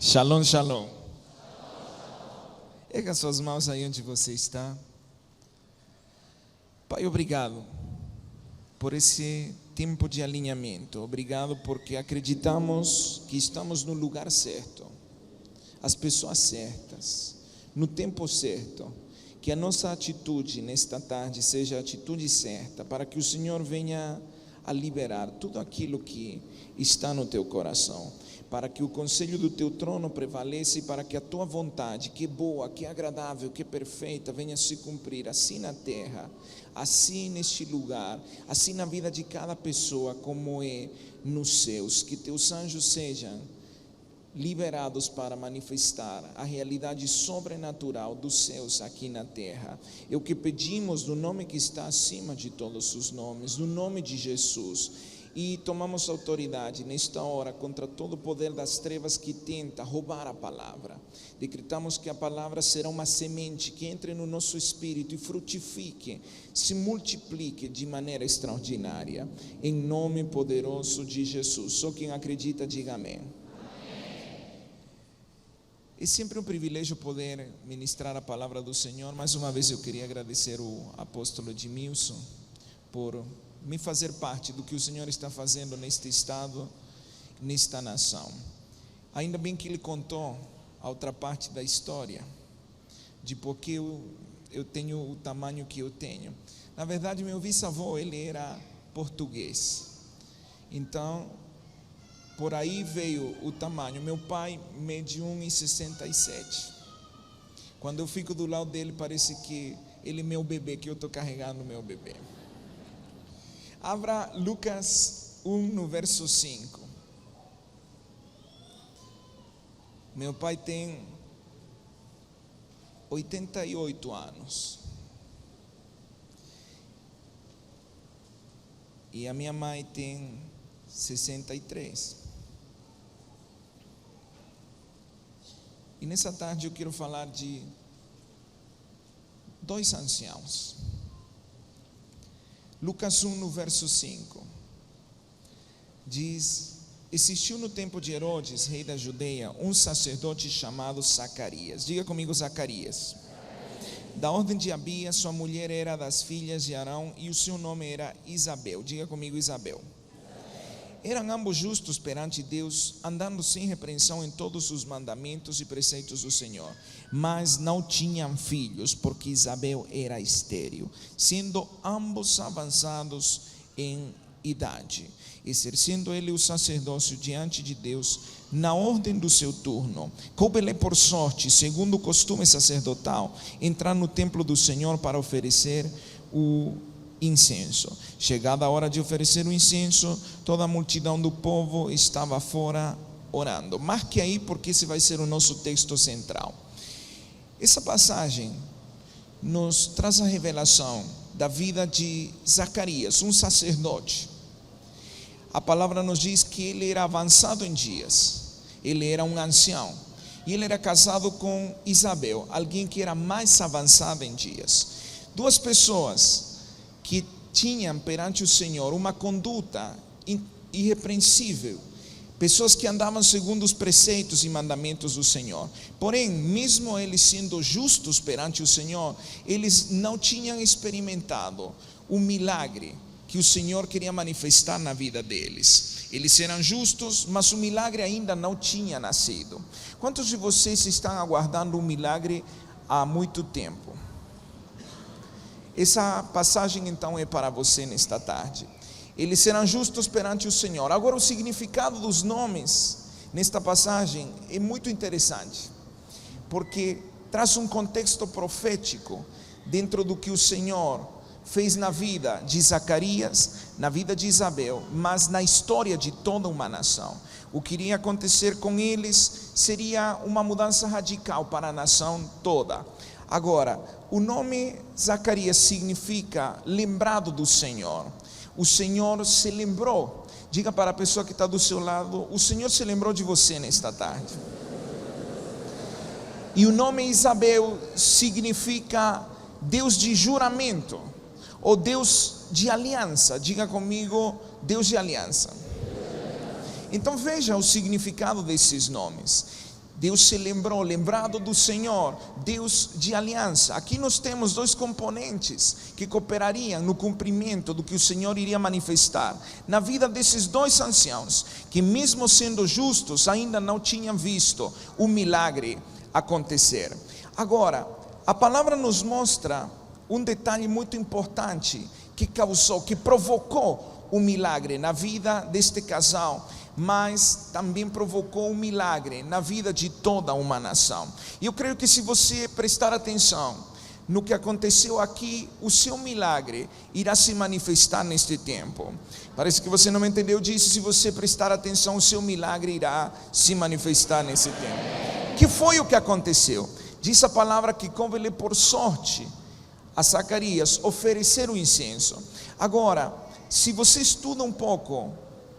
Shalom, shalom. Erga suas mãos aí onde você está. Pai, obrigado por esse tempo de alinhamento. Obrigado porque acreditamos que estamos no lugar certo, as pessoas certas, no tempo certo. Que a nossa atitude nesta tarde seja a atitude certa, para que o Senhor venha a liberar tudo aquilo que está no teu coração, para que o conselho do teu trono prevaleça e para que a tua vontade, que é boa, que é agradável, que é perfeita, venha se cumprir, assim na terra, assim neste lugar, assim na vida de cada pessoa, como é nos céus. Que teus anjos sejam liberados para manifestar a realidade sobrenatural dos céus aqui na terra. É o que pedimos no nome que está acima de todos os nomes, no nome de Jesus. E tomamos autoridade nesta hora contra todo o poder das trevas que tenta roubar a palavra. Decretamos que a palavra será uma semente que entre no nosso espírito e frutifique, se multiplique de maneira extraordinária, em nome poderoso de Jesus. Só quem acredita diga amém. É sempre um privilégio poder ministrar a palavra do Senhor. Mais uma vez eu queria agradecer o apóstolo Edmilson por me fazer parte do que o Senhor está fazendo neste estado, nesta nação. Ainda bem que ele contou a outra parte da história, de porque eu tenho o tamanho que eu tenho. Na verdade, meu bisavô, ele era português, então por aí veio o tamanho. Meu pai mede 1,67. Quando eu fico do lado dele, parece que ele é meu bebê, que eu estou carregando meu bebê. Abra Lucas 1 no verso 5. Meu pai tem 88 anos. E a minha mãe tem 63. E nessa tarde eu quero falar de dois anciãos. Lucas 1 no verso 5 diz: existiu no tempo de Herodes, rei da Judeia, um sacerdote chamado Zacarias. Diga comigo, Zacarias. Da ordem de Abias, sua mulher era das filhas de Arão e o seu nome era Isabel. Diga comigo, Isabel. Eram ambos justos perante Deus, andando sem repreensão em todos os mandamentos e preceitos do Senhor, mas não tinham filhos, porque Isabel era estéril, sendo ambos avançados em idade. Exercendo ele o sacerdócio diante de Deus, na ordem do seu turno, coube-lhe por sorte, segundo o costume sacerdotal, entrar no templo do Senhor para oferecer o incenso. Chegada a hora de oferecer o incenso, toda a multidão do povo estava fora orando. Marque aí, porque esse vai ser o nosso texto central. Essa passagem nos traz a revelação da vida de Zacarias, um sacerdote. A palavra nos diz que ele era avançado em dias, ele era um ancião, e ele era casado com Isabel, alguém que era mais avançada em dias. Duas pessoas que tinham perante o Senhor uma conduta irrepreensível, pessoas que andavam segundo os preceitos e mandamentos do Senhor. Porém, mesmo eles sendo justos perante o Senhor, eles não tinham experimentado o milagre que o Senhor queria manifestar na vida deles. Eles eram justos, mas o milagre ainda não tinha nascido. Quantos de vocês estão aguardando um milagre há muito tempo? Essa passagem então é para você nesta tarde. Eles serão justos perante o Senhor. Agora, o significado dos nomes nesta passagem é muito interessante, porque traz um contexto profético dentro do que o Senhor fez na vida de Zacarias, na vida de Isabel, mas na história de toda uma nação. O que iria acontecer com eles seria uma mudança radical para a nação toda. Agora, o nome Zacarias significa lembrado do Senhor. O Senhor se lembrou. Diga para a pessoa que está do seu lado: o Senhor se lembrou de você nesta tarde. E o nome Isabel significa Deus de juramento, ou Deus de aliança. Diga comigo, Deus de aliança. Então veja o significado desses nomes. Deus se lembrou, lembrado do Senhor, Deus de aliança. Aqui nós temos dois componentes que cooperariam no cumprimento do que o Senhor iria manifestar na vida desses dois anciãos, que mesmo sendo justos, ainda não tinham visto o milagre acontecer. Agora, a palavra nos mostra um detalhe muito importante que provocou o milagre na vida deste casal, mas também provocou um milagre na vida de toda uma nação. E eu creio que se você prestar atenção no que aconteceu aqui, o seu milagre irá se manifestar neste tempo. Parece que você não entendeu. Eu disse, se você prestar atenção, o seu milagre irá se manifestar nesse tempo. Que foi o que aconteceu? Diz a palavra que coube-lhe por sorte a Zacarias oferecer o incenso. Agora, se você estuda um pouco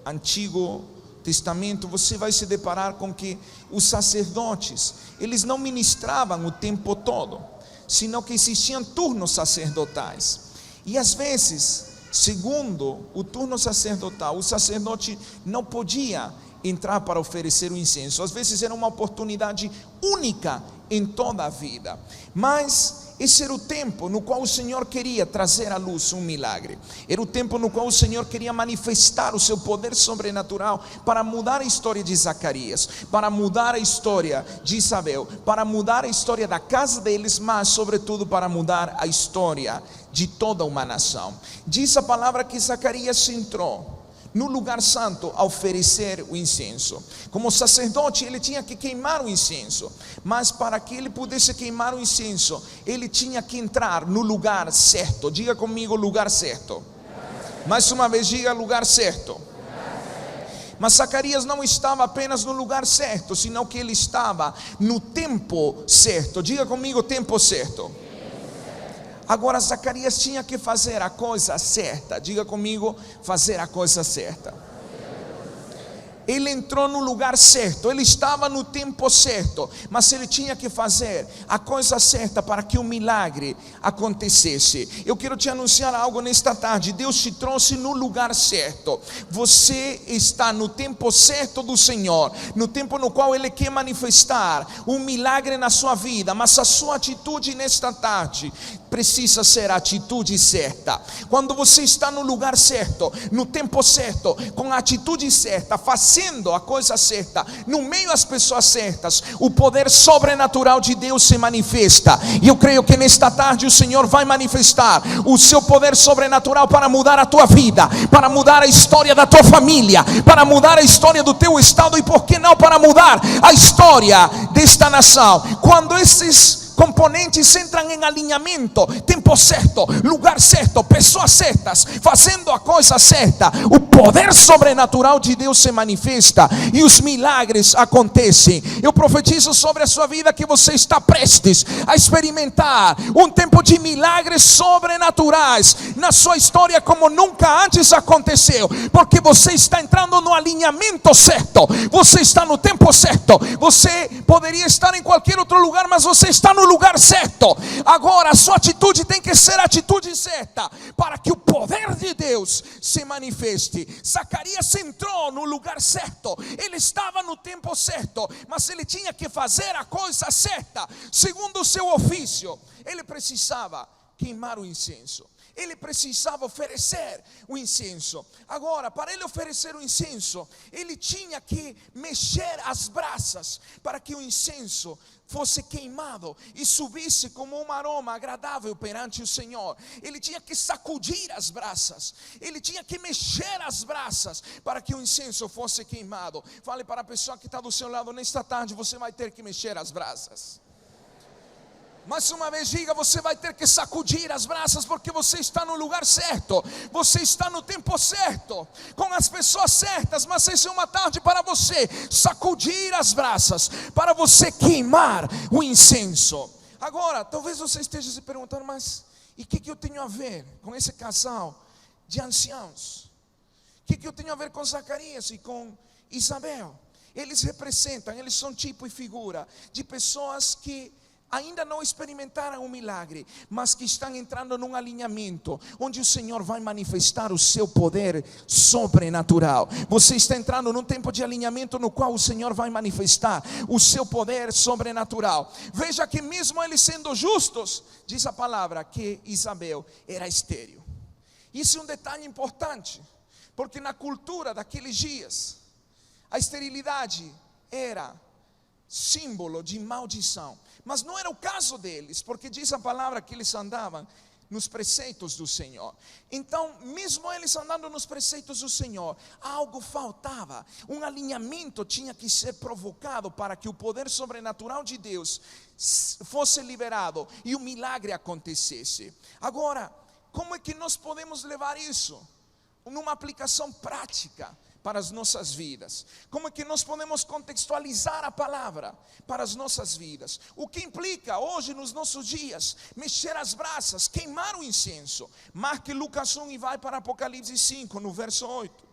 Antigo Testamento, você vai se deparar com que os sacerdotes, eles não ministravam o tempo todo, senão que existiam turnos sacerdotais. E às vezes, segundo o turno sacerdotal, o sacerdote não podia entrar para oferecer o incenso. Às vezes era uma oportunidade única em toda a vida, mas esse era o tempo no qual o Senhor queria trazer à luz um milagre. Era o tempo no qual o Senhor queria manifestar o seu poder sobrenatural para mudar a história de Zacarias, para mudar a história de Isabel, para mudar a história da casa deles, mas sobretudo para mudar a história de toda uma nação. Diz a palavra que Zacarias entrou no lugar santo a oferecer o incenso. Como sacerdote, ele tinha que queimar o incenso, mas para que ele pudesse queimar o incenso, ele tinha que entrar no lugar certo. Diga comigo, lugar certo. Mais uma vez, diga lugar certo. Mas Zacarias não estava apenas no lugar certo, senão que ele estava no tempo certo. Diga comigo, tempo certo. Agora Zacarias tinha que fazer a coisa certa. Diga comigo, fazer a coisa certa. Ele entrou no lugar certo, ele estava no tempo certo, mas ele tinha que fazer a coisa certa para que o milagre acontecesse. Eu quero te anunciar algo nesta tarde. Deus te trouxe no lugar certo. Você está no tempo certo do Senhor, no tempo no qual Ele quer manifestar um milagre na sua vida, mas a sua atitude nesta tarde precisa ser a atitude certa. Quando você está no lugar certo, no tempo certo, com a atitude certa, fazendo a coisa certa, no meio às pessoas certas, o poder sobrenatural de Deus se manifesta. E eu creio que nesta tarde o Senhor vai manifestar o seu poder sobrenatural para mudar a tua vida, para mudar a história da tua família, para mudar a história do teu estado e por que não para mudar a história desta nação. Quando esses componentes entram em alinhamento, tempo certo, lugar certo, pessoas certas, fazendo a coisa certa, o poder sobrenatural de Deus se manifesta e os milagres acontecem. Eu profetizo sobre a sua vida que você está prestes a experimentar um tempo de milagres sobrenaturais na sua história como nunca antes aconteceu, porque você está entrando no alinhamento certo, você está no tempo certo. Você poderia estar em qualquer outro lugar, mas você está no lugar certo. Agora a sua atitude tem que ser a atitude certa para que o poder de Deus se manifeste. Zacarias entrou no lugar certo, ele estava no tempo certo, mas ele tinha que fazer a coisa certa, segundo o seu ofício. Ele precisava queimar o incenso, ele precisava oferecer o incenso. Agora, para ele oferecer o incenso, ele tinha que mexer as brasas para que o incenso fosse queimado e subisse como um aroma agradável perante o Senhor. Ele tinha que sacudir as brasas, ele tinha que mexer as brasas para que o incenso fosse queimado. Fale para a pessoa que está do seu lado: nesta tarde você vai ter que mexer as brasas. Mais uma vez diga: você vai ter que sacudir as brasas, porque você está no lugar certo, você está no tempo certo, com as pessoas certas. Mas essa é uma tarde para você sacudir as brasas, para você queimar o incenso. Agora, talvez você esteja se perguntando: mas e o que eu tenho a ver com esse casal de anciãos? O que eu tenho a ver com Zacarias e com Isabel? Eles representam, eles são tipo e figura de pessoas que ainda não experimentaram um milagre, mas que estão entrando num alinhamento onde o Senhor vai manifestar o seu poder sobrenatural. Você está entrando num tempo de alinhamento no qual o Senhor vai manifestar o seu poder sobrenatural. Veja que mesmo eles sendo justos, diz a palavra que Isabel era estéril. Isso é um detalhe importante, porque na cultura daqueles dias, a esterilidade era símbolo de maldição. Mas não era o caso deles, porque diz a palavra que eles andavam nos preceitos do Senhor. Então, mesmo eles andando nos preceitos do Senhor, algo faltava. Um alinhamento tinha que ser provocado para que o poder sobrenatural de Deus fosse liberado e o milagre acontecesse. Agora, como é que nós podemos levar isso numa aplicação prática para as nossas vidas? Como é que nós podemos contextualizar a palavra para as nossas vidas? O que implica hoje nos nossos dias mexer as brasas, queimar o incenso. Marque Lucas 1 e vai para Apocalipse 5, no verso 8.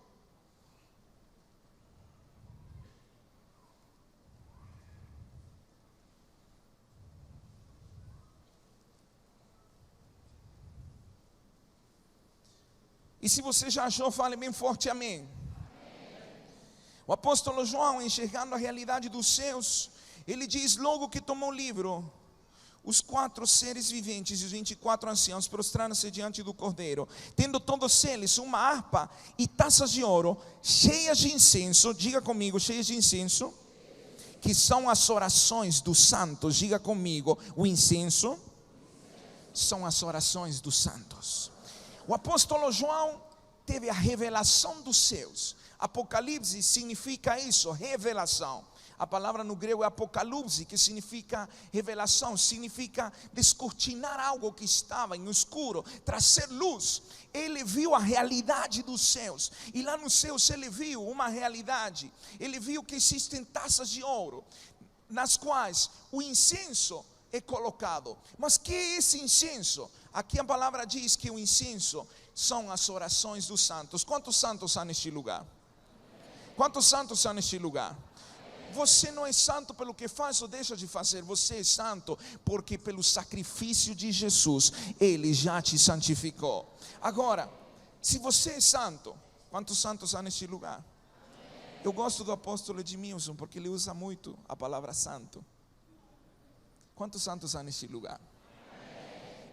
E se você já achou, fale bem forte amém. O apóstolo João, enxergando a realidade dos céus, ele diz: logo que tomou o livro, os 4 seres viventes e os 24 anciãos prostraram-se diante do Cordeiro, tendo todos eles uma harpa e taças de ouro cheias de incenso. Diga comigo, cheias de incenso, que são as orações dos santos. Diga comigo, o incenso são as orações dos santos. O apóstolo João teve a revelação dos céus. Apocalipse significa isso, revelação. A palavra no grego é apocalipse, que significa revelação, significa descortinar algo que estava em escuro, trazer luz. Ele viu a realidade dos céus, e lá nos céus ele viu uma realidade. Ele viu que existem taças de ouro, nas quais o incenso é colocado. Mas que é esse incenso? Aqui a palavra diz que o incenso são as orações dos santos. Quantos santos há neste lugar? Quantos santos há neste lugar? Você não é santo pelo que faz ou deixa de fazer. Você é santo porque pelo sacrifício de Jesus Ele já te santificou. Agora, se você é santo, quantos santos há neste lugar? Eu gosto do apóstolo Edmilson porque ele usa muito a palavra santo. Quantos santos há neste lugar?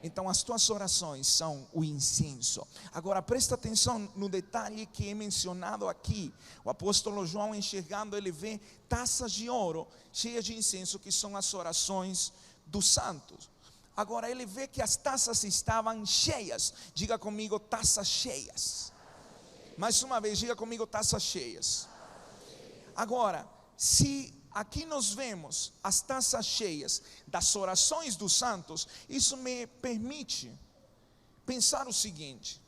Então as tuas orações são o incenso. Agora presta atenção no detalhe que é mencionado aqui. O apóstolo João, enxergando, ele vê taças de ouro cheias de incenso, que são as orações dos santos. Agora ele vê que as taças estavam cheias. Diga comigo, taças cheias. Mais uma vez, diga comigo, taças cheias. Agora, se aqui nós vemos as taças cheias das orações dos santos, isso me permite pensar o seguinte.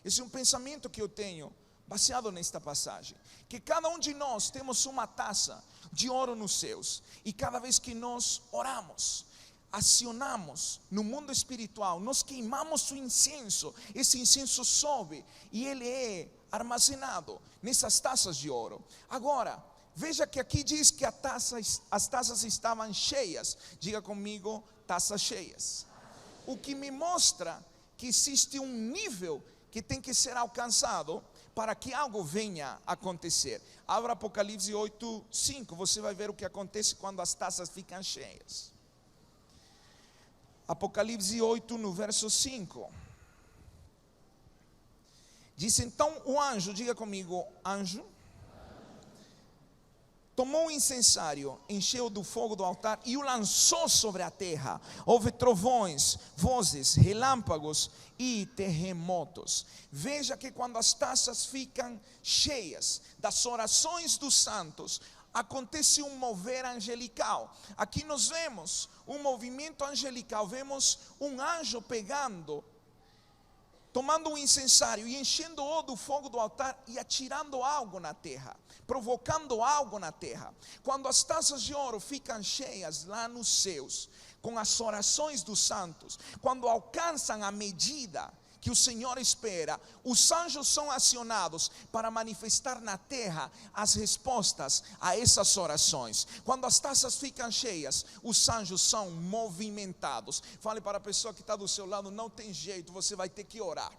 Esse é um pensamento que eu tenho baseado nesta passagem, que cada um de nós temos uma taça de ouro nos céus, e cada vez que nós oramos, acionamos no mundo espiritual, nós queimamos o incenso. Esse incenso sobe e ele é armazenado nessas taças de ouro. Agora, veja que aqui diz que as taças estavam cheias. Diga comigo, taças cheias. O que me mostra que existe um nível que tem que ser alcançado para que algo venha a acontecer. Abra Apocalipse 8:5, você vai ver o que acontece quando as taças ficam cheias. Apocalipse 8, no verso 5. Diz então o anjo, diga comigo, anjo, tomou o incensário, encheu do fogo do altar e o lançou sobre a terra. Houve trovões, vozes, relâmpagos e terremotos. Veja que quando as taças ficam cheias das orações dos santos, acontece um mover angelical. Aqui nós vemos um movimento angelical. Vemos um anjo pegando, tomando um incensário e enchendo-o do fogo do altar e atirando algo na terra, provocando algo na terra. Quando as taças de ouro ficam cheias lá nos céus, com as orações dos santos, quando alcançam a medida que o Senhor espera, os anjos são acionados para manifestar na terra as respostas a essas orações. Quando as taças ficam cheias, os anjos são movimentados. Fale para a pessoa que está do seu lado: não tem jeito, você vai ter que orar.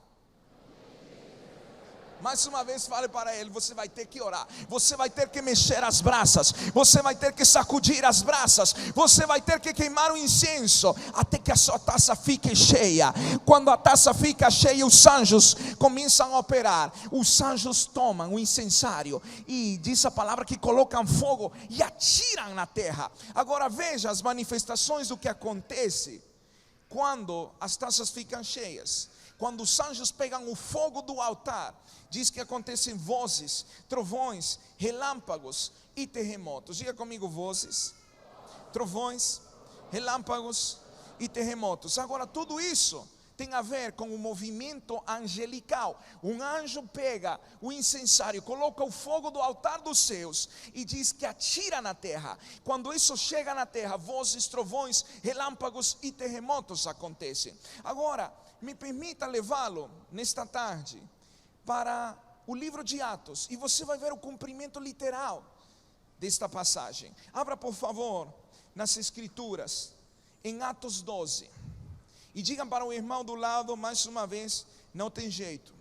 Mais uma vez, fale para ele: você vai ter que orar, você vai ter que mexer as brasas, você vai ter que sacudir as brasas, você vai ter que queimar o incenso, até que a sua taça fique cheia. Quando a taça fica cheia, os anjos começam a operar. Os anjos tomam o incensário e diz a palavra que colocam fogo e atiram na terra. Agora veja as manifestações do que acontece quando as taças ficam cheias. Quando os anjos pegam o fogo do altar, diz que acontecem vozes, trovões, relâmpagos e terremotos. Diga comigo: vozes, trovões, relâmpagos e terremotos. Agora, tudo isso tem a ver com o movimento angelical. Um anjo pega o incensário, coloca o fogo do altar dos céus e diz que atira na terra. Quando isso chega na terra, vozes, trovões, relâmpagos e terremotos acontecem. Agora, me permita levá-lo nesta tarde para o livro de Atos, e você vai ver o cumprimento literal desta passagem. Abra, por favor, nas Escrituras, em Atos 12, e digam para o irmão do lado mais uma vez: não tem jeito,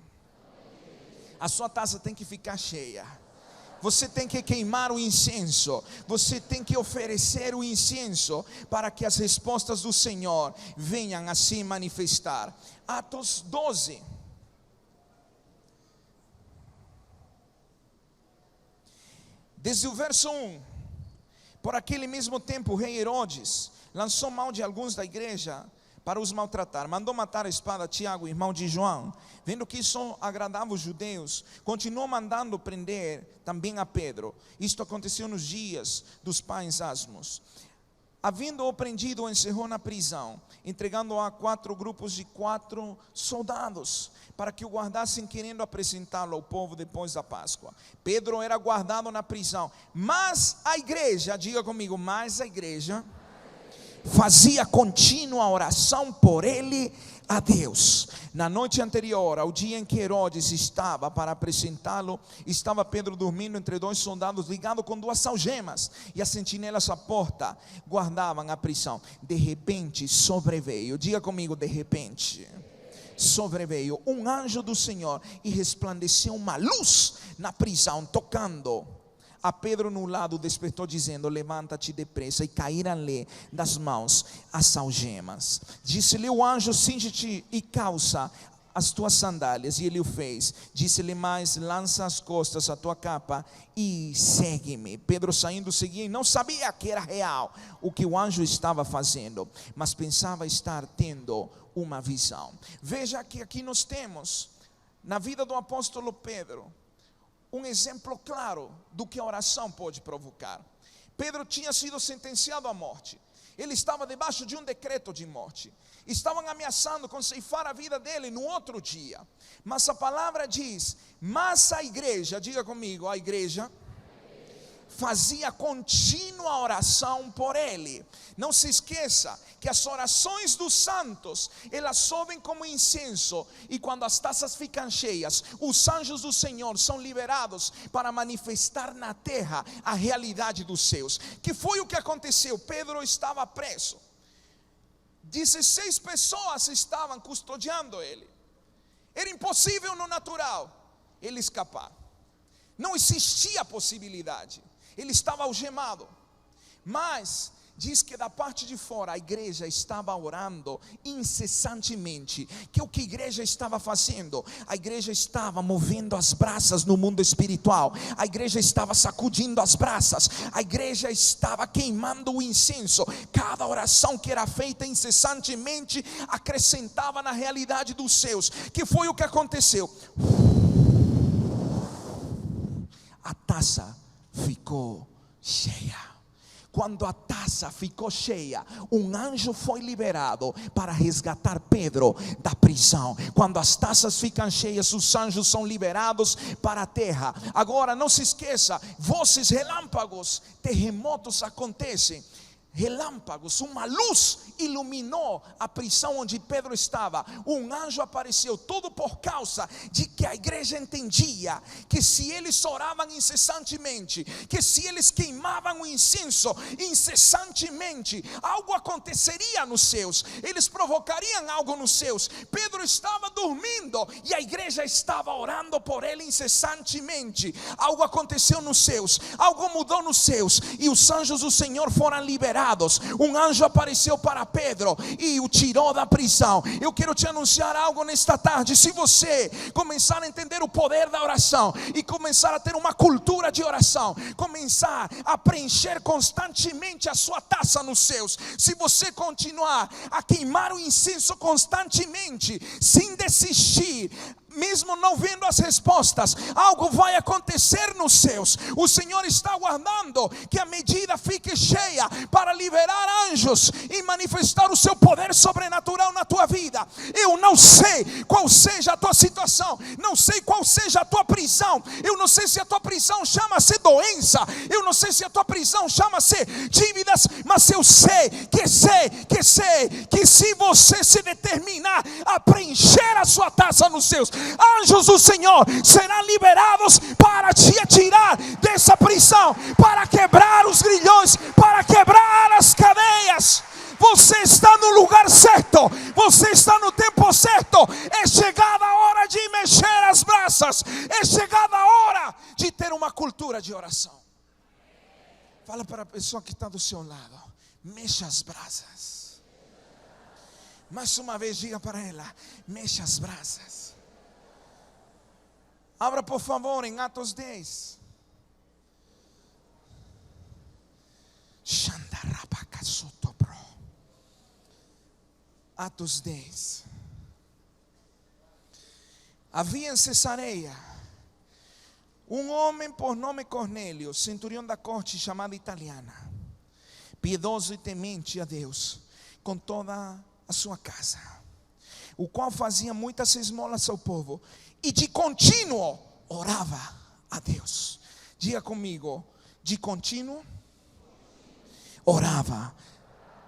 a sua taça tem que ficar cheia. Você tem que queimar o incenso, você tem que oferecer o incenso para que as respostas do Senhor venham a se manifestar. Atos 12. Desde o verso 1. Por aquele mesmo tempo, o rei Herodes lançou mão de alguns da igreja para os maltratar. Mandou matar a espada Tiago, irmão de João. Vendo que isso agradava os judeus, continuou mandando prender também a Pedro. Isto aconteceu nos dias dos pais asmos. Havendo-o prendido, o encerrou na prisão, entregando-o a 4 grupos de 4 soldados, para que o guardassem, querendo apresentá-lo ao povo depois da Páscoa. Pedro era guardado na prisão, mas a igreja, diga comigo, mas a igreja fazia contínua oração por ele a Deus. Na noite anterior ao dia em que Herodes estava para apresentá-lo, estava Pedro dormindo entre 2 soldados, ligado com 2 algemas, e as sentinelas à porta guardavam a prisão. De repente sobreveio, diga comigo, de repente sobreveio um anjo do Senhor e resplandeceu uma luz na prisão, tocando a Pedro no lado, despertou dizendo: levanta-te depressa. E caíram-lhe das mãos as algemas. Disse-lhe o anjo: cinge-te e calça as tuas sandálias. E ele o fez. Disse-lhe mais: lança as costas a tua capa e segue-me. Pedro, saindo, seguia e não sabia que era real o que o anjo estava fazendo, mas pensava estar tendo uma visão. Veja que aqui nós temos na vida do apóstolo Pedro um exemplo claro do que a oração pode provocar. Pedro tinha sido sentenciado à morte. Ele estava debaixo de um decreto de morte. Estavam ameaçando com ceifar a vida dele no outro dia. Mas a palavra diz: mas a igreja, diga comigo, a igreja fazia contínua oração por ele. Não se esqueça que as orações dos santos, elas sobem como incenso, e quando as taças ficam cheias, os anjos do Senhor são liberados para manifestar na terra a realidade dos céus. Que foi o que aconteceu? Pedro estava preso. 16 pessoas estavam custodiando ele. Era impossível no natural ele escapar. Não existia possibilidade. Ele estava algemado. Mas diz que da parte de fora a igreja estava orando incessantemente. Que o que a igreja estava fazendo? A igreja estava movendo as brasas no mundo espiritual. A igreja estava sacudindo as brasas. A igreja estava queimando o incenso. Cada oração que era feita incessantemente acrescentava na realidade dos céus. Que foi o que aconteceu? A taça ficou cheia. Quando a taça ficou cheia, um anjo foi liberado para resgatar Pedro da prisão. Quando as taças ficam cheias, os anjos são liberados para a terra. Agora não se esqueça, vozes, relâmpagos, terremotos acontecem. relâmpagos, uma luz iluminou a prisão onde Pedro estava. Um anjo apareceu, tudo por causa de que a igreja entendia que se eles oravam incessantemente, que se eles queimavam o incenso incessantemente, algo aconteceria nos céus, eles provocariam algo nos céus. Pedro estava dormindo e a igreja estava orando por ele incessantemente. Algo aconteceu nos céus, algo mudou nos céus, e os anjos do Senhor foram liberados. Um anjo apareceu para Pedro e o tirou da prisão. Eu quero te anunciar algo nesta tarde. Se você começar a entender o poder da oração e começar a ter uma cultura de oração, começar a preencher constantemente a sua taça nos céus, se você continuar a queimar o incenso constantemente, sem desistir, mesmo não vendo as respostas, algo vai acontecer nos céus. O Senhor está aguardando que a medida fique cheia para liberar anjos e manifestar o seu poder sobrenatural na tua vida. Eu não sei qual seja a tua situação, não sei qual seja a tua prisão, eu não sei se a tua prisão chama-se doença, eu não sei se a tua prisão chama-se dívidas, mas eu sei que se você se determinar a preencher a sua taça nos céus, anjos do Senhor serão liberados para te tirar dessa prisão, para quebrar os grilhões, para quebrar as cadeias. Você está no lugar certo, você está no tempo certo. É chegada a hora de mexer as brasas, é chegada a hora de ter uma cultura de oração. Fala para a pessoa que está do seu lado: mexa as brasas. Mais uma vez, diga para ela: mexa as brasas. Abra por favor em Atos 10. Atos 10. Havia em Cesareia um homem por nome Cornélio, centurião da corte chamada italiana, piedoso e temente a Deus com toda a sua casa, o qual fazia muitas esmolas ao povo e de contínuo orava a Deus. Diga comigo: de contínuo orava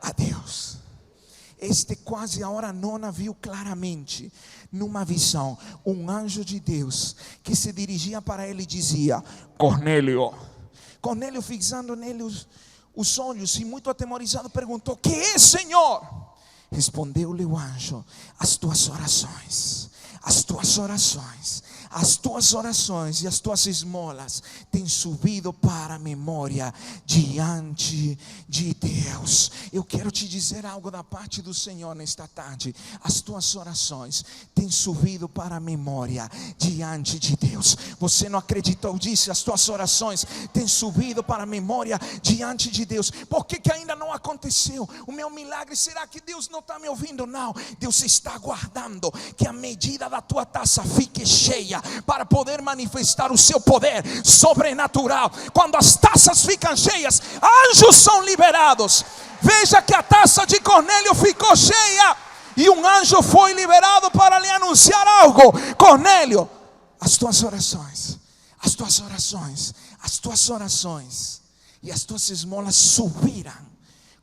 a Deus. Este quase a hora nona viu claramente, numa visão, um anjo de Deus que se dirigia para ele e dizia: Cornélio. Cornélio, fixando nele os olhos e muito atemorizado, perguntou: que é, Senhor? Respondeu-lhe o anjo: as tuas orações e as tuas esmolas têm subido para a memória diante de Deus. Eu quero te dizer algo da parte do Senhor nesta tarde. As tuas orações têm subido para a memória diante de Deus. Você não acreditou, disse: as tuas orações têm subido para a memória diante de Deus. Por que ainda não aconteceu o meu milagre? Será que Deus não está me ouvindo? Não, Deus está aguardando que a medida da tua taça fique cheia para poder manifestar o seu poder sobrenatural. Quando as taças ficam cheias, anjos são liberados. Veja que a taça de Cornélio ficou cheia e um anjo foi liberado para lhe anunciar algo: Cornélio, as tuas orações e as tuas esmolas subiram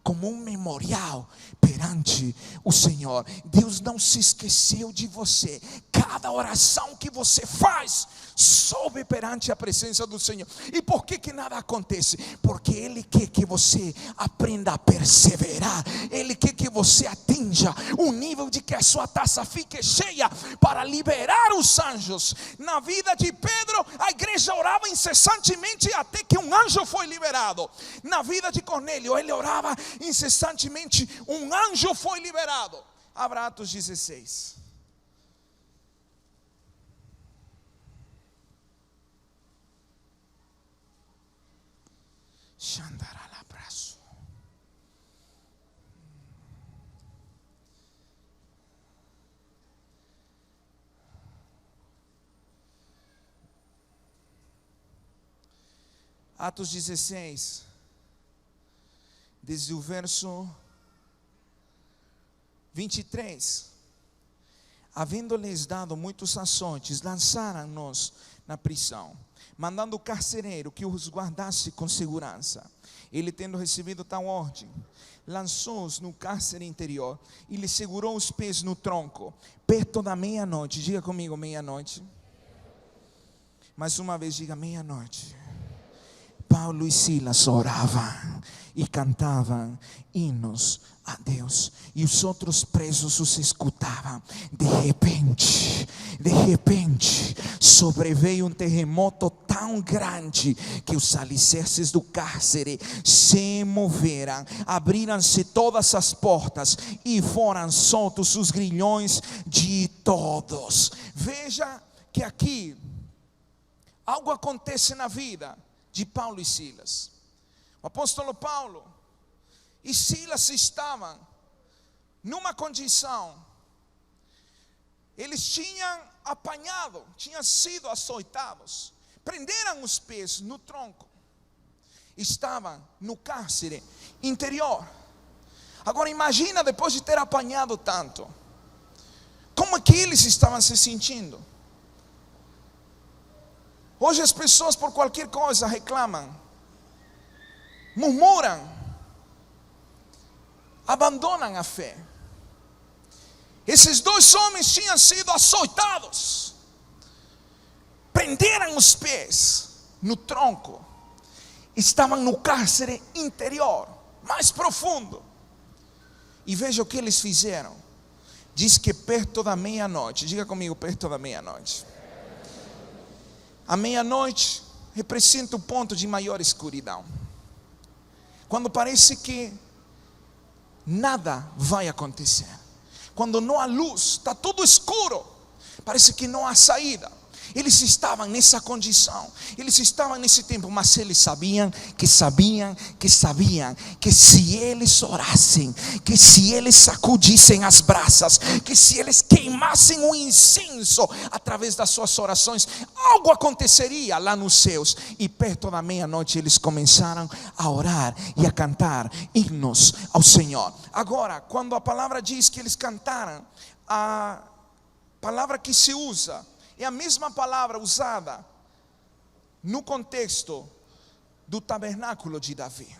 como um memorial perante o Senhor. Deus não se esqueceu de você. Cada oração que você faz sobe perante a presença do Senhor. E por que nada acontece? Porque Ele quer que você aprenda a perseverar. Ele quer que você atinja o nível de que a sua taça fique cheia para liberar os anjos. Na vida de Pedro, a igreja orava incessantemente até que um anjo foi liberado. Na vida de Cornélio, ele orava incessantemente, um anjo foi liberado. Abra Atos 16. Atos 16, desde o verso 23. Havendo-lhes dado muitos açoites, lançaram-nos na prisão, mandando o carcereiro que os guardasse com segurança. Ele, tendo recebido tal ordem, lançou-os no cárcere interior e lhe segurou os pés no tronco, perto da meia-noite. Diga comigo, meia-noite. Mais uma vez, diga meia-noite. Paulo e Silas oravam e cantavam hinos a Deus, e os outros presos os escutavam. De repente, sobreveio um terremoto tão grande que os alicerces do cárcere se moveram, abriram-se todas as portas e foram soltos os grilhões de todos. Veja que aqui algo acontece na vida de Paulo e Silas. O apóstolo Paulo e Silas estavam numa condição. Eles tinham apanhado, tinham sido açoitados, prenderam os pés no tronco, estavam no cárcere interior. Agora imagina, depois de ter apanhado tanto, como é que eles estavam se sentindo? Hoje as pessoas por qualquer coisa reclamam, murmuram, abandonam a fé. Esses dois homens tinham sido açoitados, prenderam os pés no tronco, estavam no cárcere interior, mais profundo. E veja o que eles fizeram. Diz que perto da meia-noite, diga comigo, perto da meia-noite. A meia-noite representa o ponto de maior escuridão, quando parece que nada vai acontecer, quando não há luz, está tudo escuro, parece que não há saída. Eles estavam nessa condição, eles estavam nesse tempo, mas eles sabiam que se eles orassem, que se eles sacudissem as brasas, que se eles queimassem o incenso através das suas orações, algo aconteceria lá nos céus. E perto da meia-noite eles começaram a orar e a cantar hinos ao Senhor. Agora, quando a palavra diz que eles cantaram, a palavra que se usa é a mesma palavra usada no contexto do tabernáculo de Davi,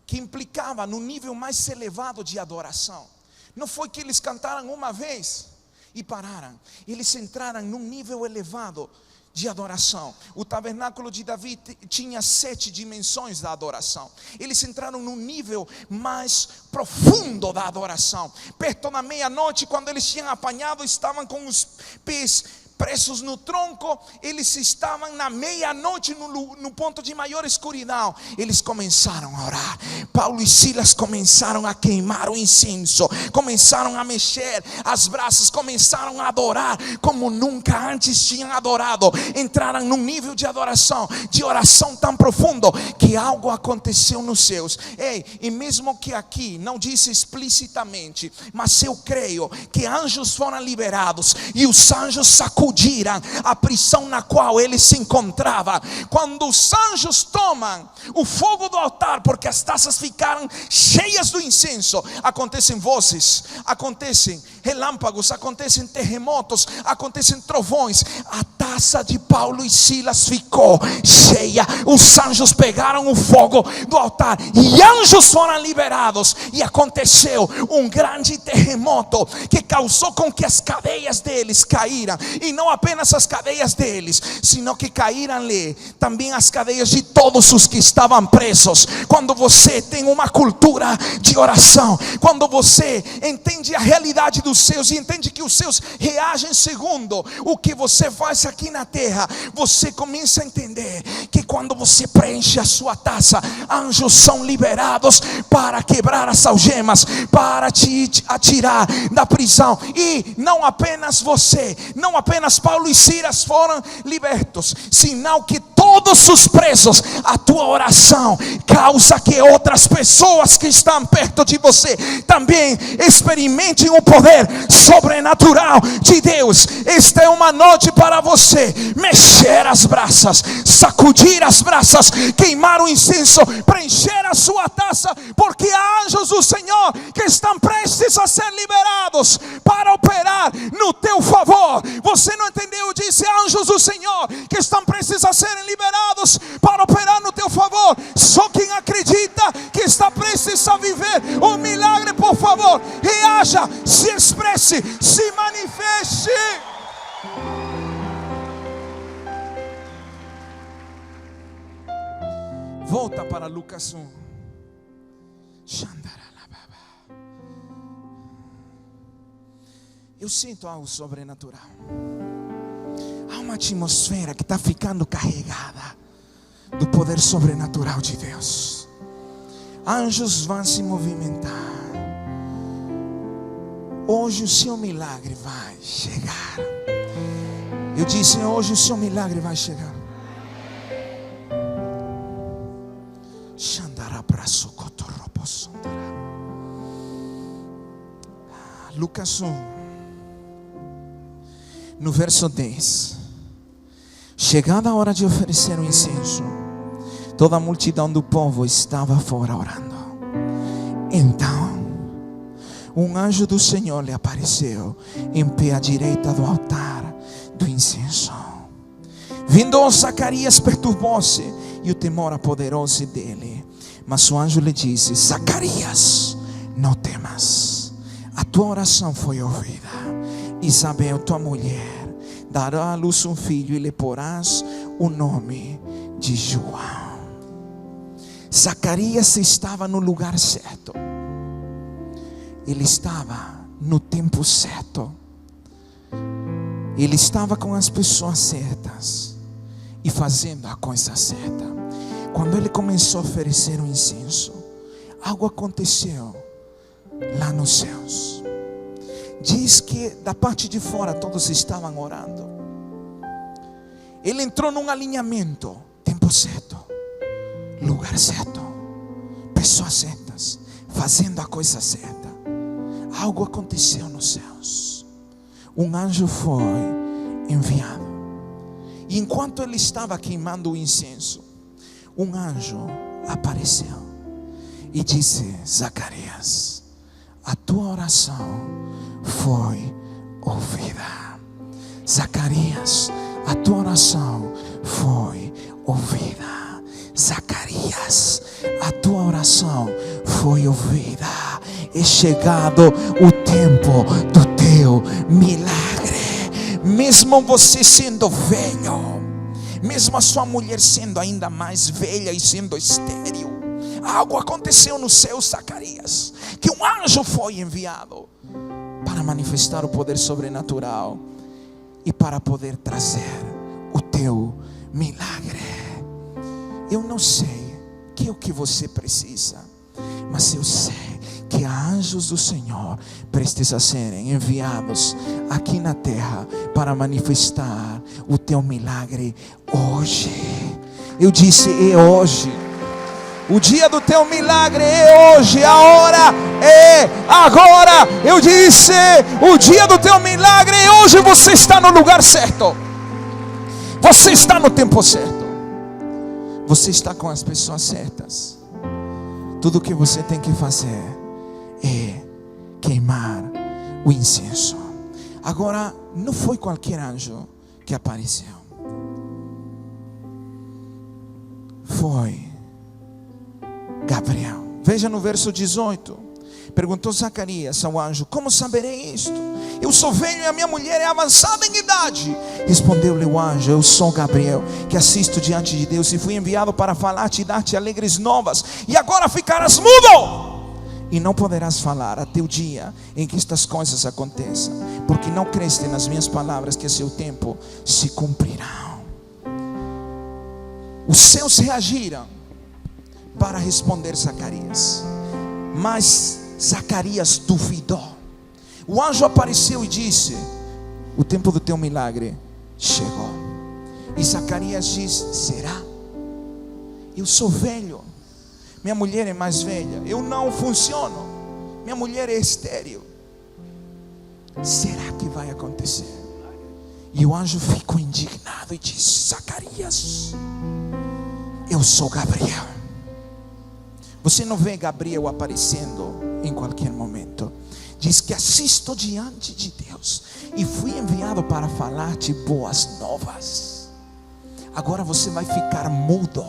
que implicava no nível mais elevado de adoração. Não foi que eles cantaram uma vez e pararam, eles entraram num nível elevado de adoração. O tabernáculo de Davi tinha 7 dimensões da adoração. Eles entraram num nível mais profundo da adoração. Perto da meia-noite, quando eles tinham apanhado, estavam com os pés presos no tronco, eles estavam na meia-noite no ponto de maior escuridão. Eles começaram a orar. Paulo e Silas começaram a queimar o incenso, começaram a mexer as brasas, começaram a adorar como nunca antes tinham adorado. Entraram num nível de adoração, de oração tão profundo, que algo aconteceu nos céus. E mesmo que aqui não diz explicitamente, mas eu creio que anjos foram liberados e os anjos sacudiram a prisão na qual ele se encontrava. Quando os anjos tomam o fogo do altar, porque as taças ficaram cheias do incenso, acontecem vozes, acontecem relâmpagos, acontecem terremotos, acontecem trovões. A taça de Paulo e Silas ficou cheia. Os anjos pegaram o fogo do altar e anjos foram liberados, e aconteceu um grande terremoto que causou com que as cadeias deles caíram. E não apenas as cadeias deles, sino que caíram ali também as cadeias de todos os que estavam presos. Quando você tem uma cultura de oração, quando você entende a realidade dos seus e entende que os seus reagem segundo o que você faz aqui na terra, você começa a entender que quando você preenche a sua taça, anjos são liberados para quebrar as algemas, para te atirar da prisão. E não apenas você, não apenas Paulo e Silas foram libertos, senão que todos os presos, a tua oração causa que outras pessoas que estão perto de você também experimentem o poder sobrenatural de Deus. Esta é uma noite para você mexer as brasas, sacudir as brasas, queimar o incenso, preencher a sua taça, porque há anjos do Senhor que estão prestes a ser liberados para operar no teu favor. Você não entendeu? Eu disse anjos do Senhor que estão prestes a serem liberados para operar no teu favor. Só quem acredita que está prestes começa a viver o milagre, por favor, reaja, se expresse, se manifeste. Volta para Lucas 1. Eu sinto algo sobrenatural. Há uma atmosfera que está ficando carregada do poder sobrenatural de Deus. Anjos vão se movimentar. Hoje o seu milagre vai chegar. Eu disse, hoje o seu milagre vai chegar. Lucas 1, no verso 10. Chegada a hora de oferecer o incenso, toda a multidão do povo estava fora orando. Então um anjo do Senhor lhe apareceu em pé à direita do altar do incenso. Vindo Zacarias, perturbou-se e o temor apoderou-se dele. Mas o anjo lhe disse: Zacarias, não temas, a tua oração foi ouvida. Isabel, tua mulher, dará à luz um filho e lhe porás o nome de João. Zacarias estava no lugar certo. Ele estava no tempo certo. Ele estava com as pessoas certas e fazendo a coisa certa. Quando ele começou a oferecer o incenso, algo aconteceu lá nos céus. Diz que da parte de fora todos estavam orando. Ele entrou num alinhamento, tempo certo, lugar certo, pessoas certas, fazendo a coisa certa. Algo aconteceu nos céus. Um anjo foi enviado. E enquanto ele estava queimando o incenso, um anjo apareceu e disse: Zacarias, a tua oração foi ouvida. Zacarias, a tua oração foi ouvida. Zacarias, a tua oração foi ouvida. É chegado o tempo do teu milagre. Mesmo você sendo velho, mesmo a sua mulher sendo ainda mais velha e sendo estéril, algo aconteceu no céu, Zacarias, que um anjo foi enviado para manifestar o poder sobrenatural e para poder trazer o teu milagre. Eu não sei que é o que você precisa, mas eu sei que há anjos do Senhor prestes a serem enviados aqui na terra para manifestar o teu milagre hoje. Eu disse, é hoje. O dia do teu milagre é hoje. A hora é agora. Eu disse, o dia do teu milagre é hoje. Você está no lugar certo. Você está no tempo certo. Você está com as pessoas certas. Tudo o que você tem que fazer é queimar o incenso. Agora, não foi qualquer anjo que apareceu. Foi Gabriel. Veja no verso 18. Perguntou Zacarias ao anjo: como saberei isto? Eu sou velho e a minha mulher é avançada em idade. Respondeu-lhe o anjo: eu sou Gabriel, que assisto diante de Deus e fui enviado para falar-te e dar-te alegres novas. E agora ficarás mudo e não poderás falar até o dia em que estas coisas aconteçam, porque não creste nas minhas palavras, que a seu tempo se cumprirão. Os céus reagiram para responder Zacarias, mas Zacarias duvidou. O anjo apareceu e disse: o tempo do teu milagre chegou. E Zacarias disse: será? Eu sou velho, minha mulher é mais velha, eu não funciono, minha mulher é estéril. Será que vai acontecer? E o anjo ficou indignado e disse: Zacarias, eu sou Gabriel. Você não vê Gabriel aparecendo em qualquer momento. Diz que assisto diante de Deus e fui enviado para falar-te boas novas. Agora você vai ficar mudo,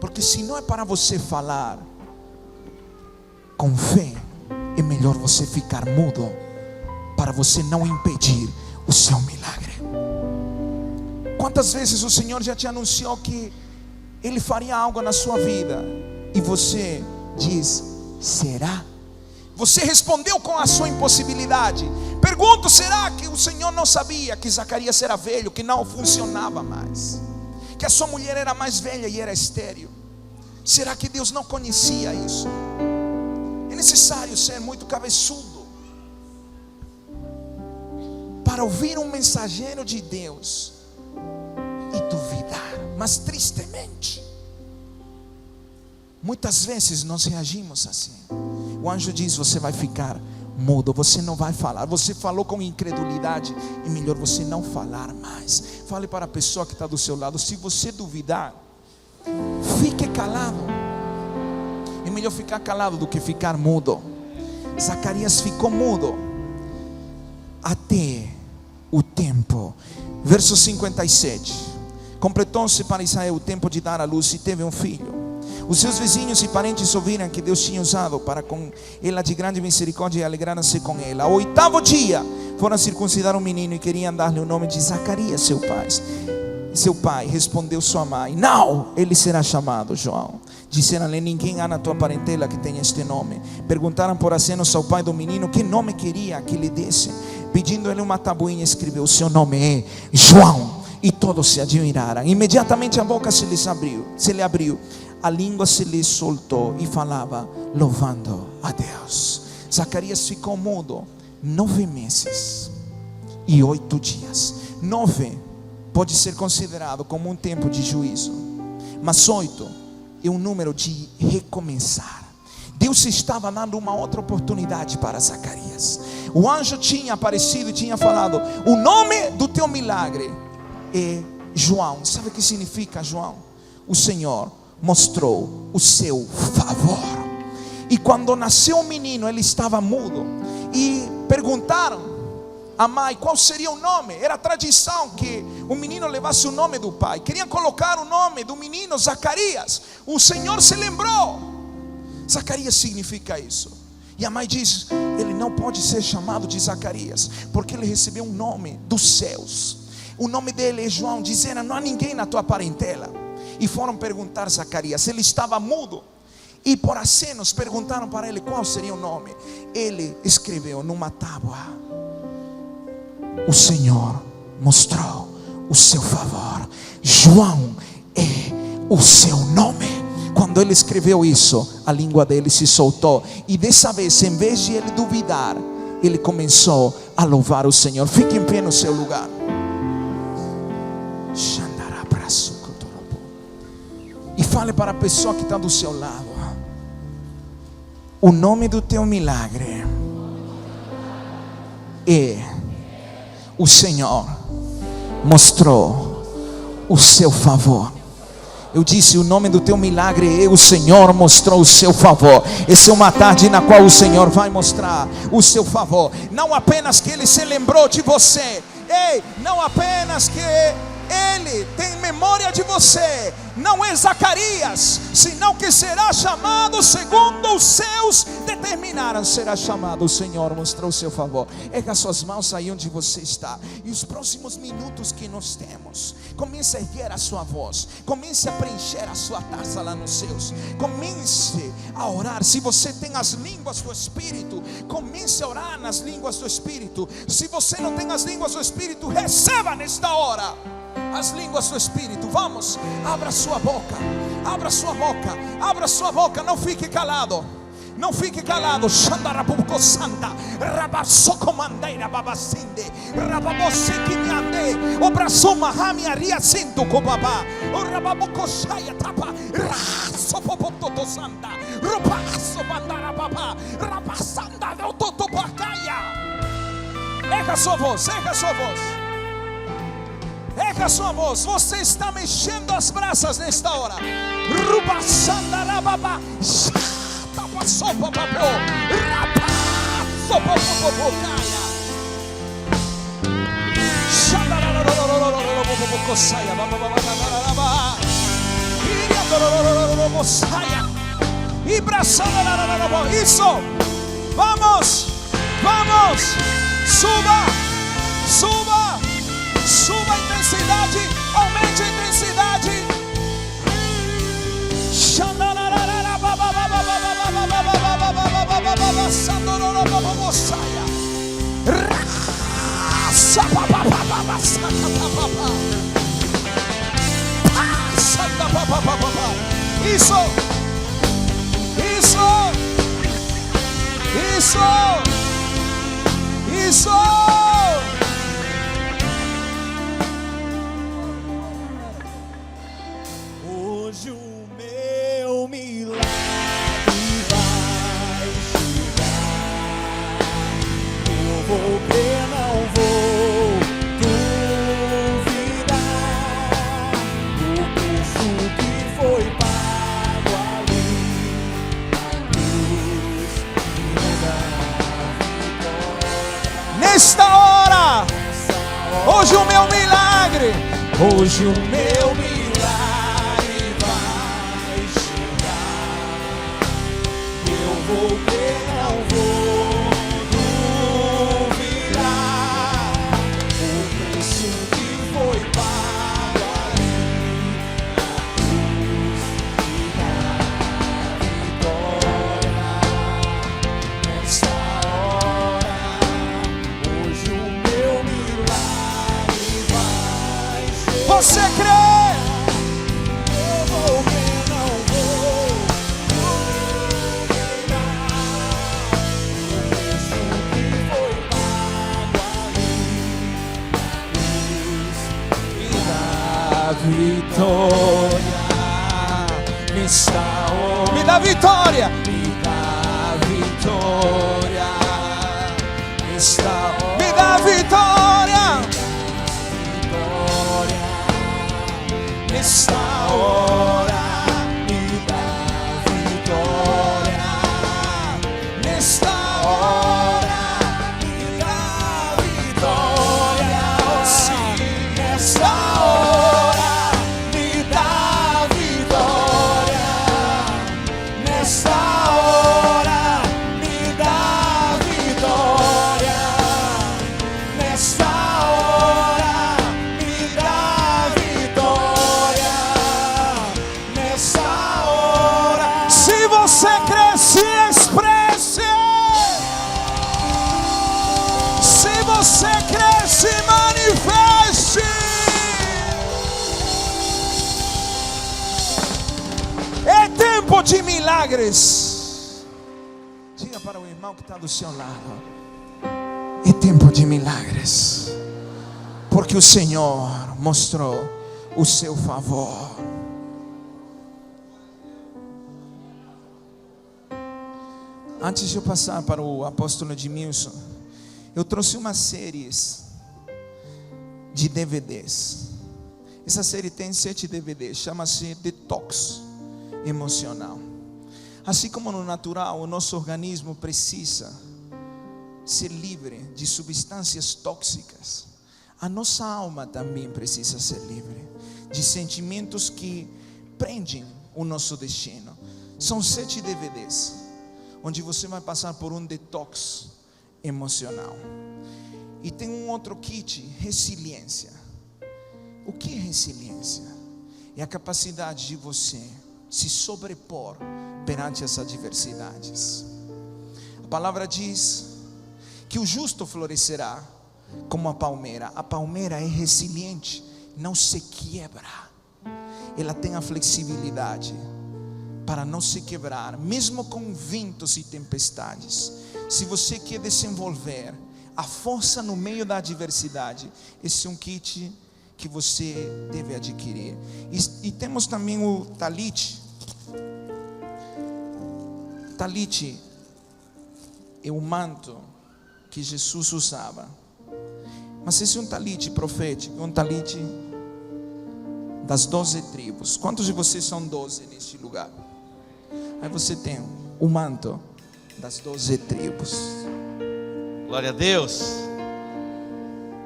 porque se não é para você falar, com fé, é melhor você ficar mudo para você não impedir o seu milagre. Quantas vezes o Senhor já te anunciou que Ele faria algo na sua vida e você diz: será? Você respondeu com a sua impossibilidade. Pergunto: será que o Senhor não sabia que Zacarias era velho, que não funcionava mais, que a sua mulher era mais velha e era estéril? Será que Deus não conhecia isso? É necessário ser muito cabeçudo para ouvir um mensageiro de Deus e duvidar. Mas tristemente, muitas vezes nós reagimos assim. O anjo diz: você vai ficar mudo, você não vai falar. Você falou com incredulidade, é melhor você não falar mais. Fale para a pessoa que está do seu lado: se você duvidar, fique calado. É melhor ficar calado do que ficar mudo. Zacarias ficou mudo até o tempo. Verso 57. Completou-se para Israel o tempo de dar à luz e teve um filho. Os seus vizinhos e parentes ouviram que Deus tinha usado para com ela de grande misericórdia e alegraram-se com ela. Ao 8º dia foram circuncidar um menino e queriam dar-lhe o nome de Zacarias, seu pai. Seu pai respondeu sua mãe: não, ele será chamado João. Disseram-lhe: ninguém há na tua parentela que tenha este nome. Perguntaram por acenos ao pai do menino que nome queria que lhe desse. Pedindo ele uma tabuinha, escreveu: seu nome é João. E todos se admiraram. Imediatamente a boca se lhe abriu, a língua se lhe soltou e falava, louvando a Deus. Zacarias ficou mudo 9 meses e 8 dias. 9 pode ser considerado como um tempo de juízo, mas 8 é um número de recomeçar. Deus estava dando uma outra oportunidade para Zacarias. O anjo tinha aparecido e tinha falado: o nome do teu milagre é João. Sabe o que significa João? O Senhor mostrou o seu favor. E quando nasceu o menino, ele estava mudo. E perguntaram a mãe qual seria o nome. Era tradição que o menino levasse o nome do pai. Queriam colocar o nome do menino Zacarias. O Senhor se lembrou. Zacarias significa isso. E a mãe diz: ele não pode ser chamado de Zacarias, porque ele recebeu um nome dos céus. O nome dele é João. Disseram: não há ninguém na tua parentela. E foram perguntar a Zacarias. Ele estava mudo. E por acenos perguntaram para ele qual seria o nome. Ele escreveu numa tábua: o Senhor mostrou o seu favor. João é o seu nome. Quando ele escreveu isso, a língua dele se soltou. E dessa vez, em vez de ele duvidar, ele começou a louvar o Senhor. Fique em pé no seu lugar. E fale para a pessoa que está do seu lado: o nome do teu milagre é o Senhor mostrou o seu favor. Eu disse: o nome do teu milagre é o Senhor mostrou o seu favor. Essa é uma tarde na qual o Senhor vai mostrar o seu favor. Não apenas que Ele se lembrou de você. Ei, não apenas que Ele tem memória de você. Não é Zacarias, senão que será chamado segundo os seus determinaram. Será chamado. O Senhor mostrou o seu favor. Erga suas mãos aí onde você está. E os próximos minutos que nós temos, comece a erguer a sua voz. Comece a preencher a sua taça lá nos céus. Comece a orar. Se você tem as línguas do Espírito, comece a orar nas línguas do Espírito. Se você não tem as línguas do Espírito, receba nesta hora as línguas do Espírito. Vamos, abra sua boca, abra sua boca, abra sua boca, não fique calado, não fique calado. Xandarabuco santa, rabasocomandeira babacinde, rababosequimiande, obrasoma ramiaria sinto cobabá, o rababuco saia tapa, rasopopototo santa, rupasso bandarababá, rabasanda do totopacaia. Erga sua voz, erga sua voz. Erga sua voz. Você está mexendo as braças nesta hora. Rubasandarababa, tapasopapapo, rapasopapapocaia, xandarararararararararabocosaia, bababababababa, iriadorororororobosaia. Isso. Vamos. Suba a intensidade. Aumente a intensidade. Isso. Hoje o meu milagre vai chegar. Eu vou crer, não vou duvidar. O preço que foi pago ali, a cruz me dá vitória. Nesta hora, hoje o meu milagre. Hoje o meu milagre vai chegar. Eu vou crer, não vou duvidar. O preço que foi pago ali, a cruz me dá vitória. Nesta hora, hoje o meu milagre vai chegar. Você crê? Eu vou crer, não vou duvidar. O preço que foi pago ali, a cruz me dá vitória. Nesta hora, Me dá vitória. me dá vitória. Nesta hora, Me dá vitória. vitória. Nesta hora, me dá vitória. Nesta hora, me dá vitória. Sim, nesta hora, me dá vitória. Nesta hora, me dá vitória. Nesta hora, me dá vitória. Nessa hora, Se você crê, se expresse. Se você crê, se manifeste. É tempo de milagres. Diga para o irmão que está do seu lado: é tempo de milagres, porque o Senhor mostrou o seu favor. Antes de eu passar para o apóstolo Edmilson, eu trouxe uma série de DVDs. Essa série tem 7 DVDs, chama-se Detox Emocional. Assim como no natural, o nosso organismo precisa ser livre de substâncias tóxicas, a nossa alma também precisa ser livre de sentimentos que prendem o nosso destino. São 7 DVDs, onde você vai passar por um detox emocional. E tem um outro kit, resiliência. O que é resiliência? É a capacidade de você se sobrepor perante as adversidades. A palavra diz que o justo florescerá como a palmeira. A palmeira é resiliente, não se quebra. Ela tem a flexibilidade para não se quebrar, mesmo com ventos e tempestades. Se você quer desenvolver a força no meio da adversidade, esse é um kit que você deve adquirir. E temos também o Talit. Talit é o manto que Jesus usava, mas esse é um talit profético, um talit das 12 tribos. Quantos de vocês são 12 neste lugar? Aí você tem o manto das 12 tribos. Glória a Deus.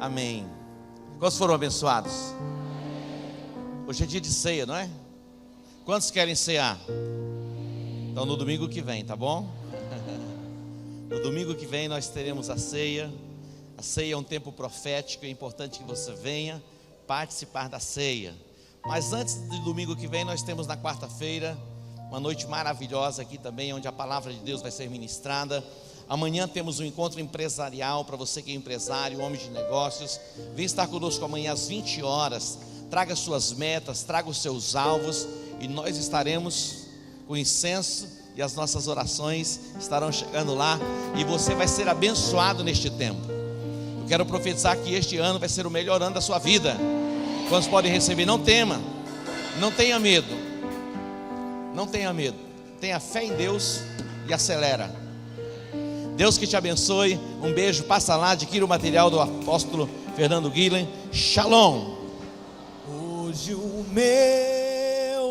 Amém. Quantos foram abençoados? Hoje é dia de ceia, não é? Quantos querem cear? Então no domingo que vem, tá bom? No domingo que vem nós teremos a ceia. A ceia é um tempo profético, é importante que você venha participar da ceia. Mas antes do domingo que vem, nós temos na quarta-feira uma noite maravilhosa aqui também, onde a palavra de Deus vai ser ministrada. Amanhã temos um encontro empresarial para você que é empresário, homem de negócios. Vem estar conosco amanhã às 20 horas. Traga suas metas, traga os seus alvos, e nós estaremos com incenso e as nossas orações estarão chegando lá, e você vai ser abençoado neste tempo. Eu quero profetizar que este ano vai ser o melhor ano da sua vida. Quantos podem receber? Não tema, não tenha medo, não tenha medo, tenha fé em Deus e acelera. Deus que te abençoe, um beijo, passa lá, adquira o material do apóstolo Fernando Guilhem. Shalom. Hoje o meu